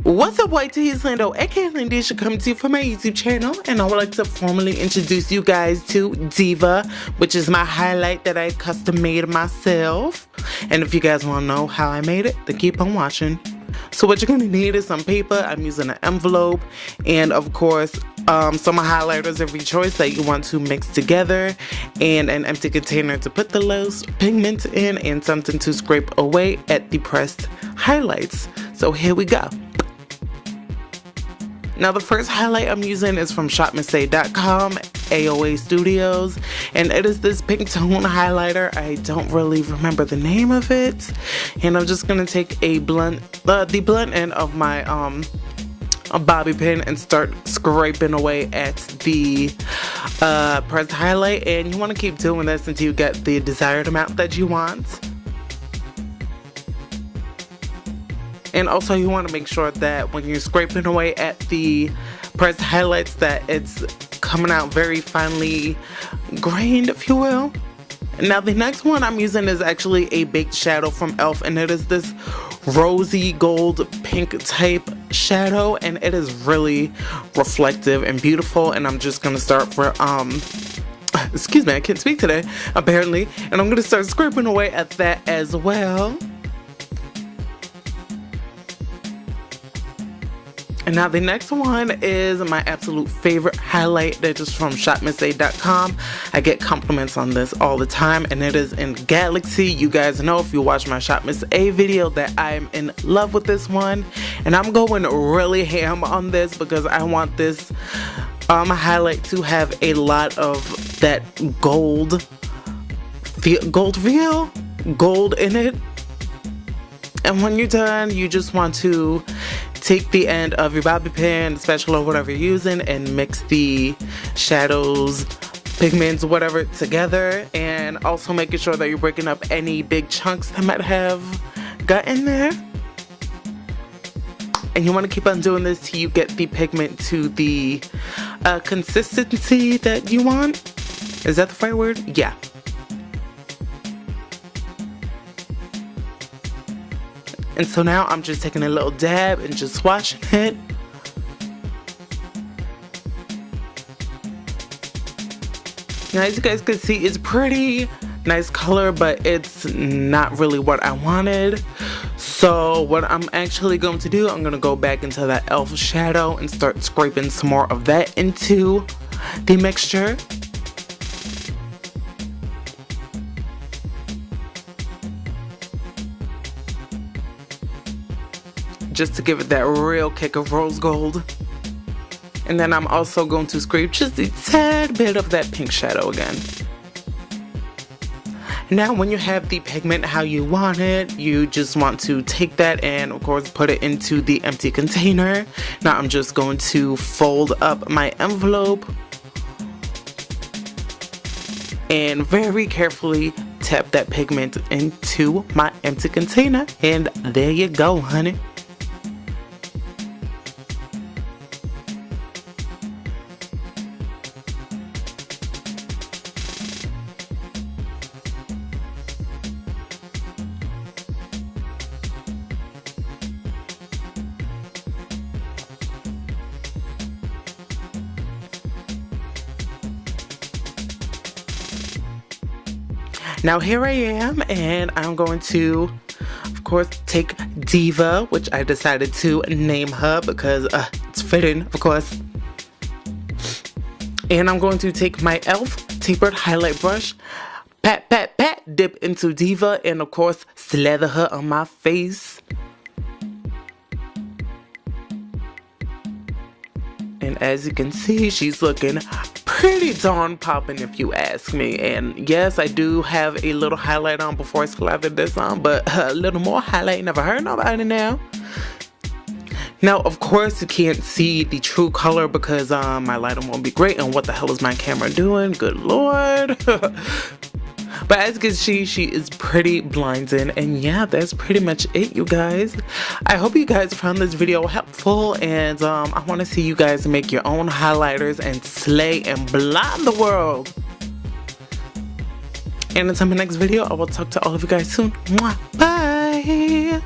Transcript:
What's up, white tees? Lando, aka Landisha, coming to you from my YouTube channel, and I would like to formally introduce you guys to DIVA, which is my highlight that I custom made myself. And if you guys want to know how I made it, then keep on watching. So what you're going to need is some paper. I'm using an envelope, and of course some highlighters of your choice that you want to mix together, and an empty container to put the loose pigment in, and something to scrape away at the pressed highlights. So here we go. Now the first highlight I'm using is from shopmissay.com, AOA Studios, and it is this pink tone highlighter. I don't really remember the name of it, and I'm just gonna take a the blunt end of my a bobby pin and start scraping away at the pressed highlight. And you want to keep doing this until you get the desired amount that you want. And also you want to make sure that when you're scraping away at the pressed highlights that it's coming out very finely grained, if you will. Now the next one I'm using is actually a baked shadow from e.l.f. and it is this rosy gold pink type shadow, and it is really reflective and beautiful. And I'm just going to start for excuse me, I can't speak today apparently, and I'm going to start scraping away at that as well. And now the next one is my absolute favorite highlight that is from shopmissay.com. I get compliments on this all the time, and it is in Galaxy. You guys know, if you watch my Shop Miss A video, that I'm in love with this one. And I'm going really ham on this because I want this highlight to have a lot of that gold in it. And when you're done, you just want to take the end of your bobby pin, spatula, whatever you're using, and mix the shadows, pigments, whatever together. And also making sure that you're breaking up any big chunks that might have got in there. And you want to keep on doing this till you get the pigment to the consistency that you want. Is that the right word? Yeah. And so now I'm just taking a little dab and just swatching it. Now as you guys can see, it's pretty nice color, but it's not really what I wanted. So what I'm actually going to do, I'm going to go back into that e.l.f. shadow and start scraping some more of that into the mixture. Just to give it that real kick of rose gold. And then I'm also going to scrape just a tad bit of that pink shadow again. Now when you have the pigment how you want it, you just want to take that and of course put it into the empty container. Now I'm just going to fold up my envelope and very carefully tap that pigment into my empty container, and there you go, honey. Now here I am, and I'm going to, of course, take DIVA, which I decided to name her because it's fitting, of course. And I'm going to take my e.l.f. tapered highlight brush, pat, pat, pat, dip into DIVA, and of course, slather her on my face. And as you can see, she's looking pretty darn popping if you ask me. And yes, I do have a little highlight on before I slathered this on, but a little more highlight, never hurt nobody now. Now, of course, you can't see the true color because my lighting won't be great. And what the hell is my camera doing? Good Lord. But as you can see, she is pretty blinding. And yeah, that's pretty much it, you guys. I hope you guys found this video helpful, and I want to see you guys make your own highlighters and slay and blind the world. And until my next video, I will talk to all of you guys soon. Mwah. Bye.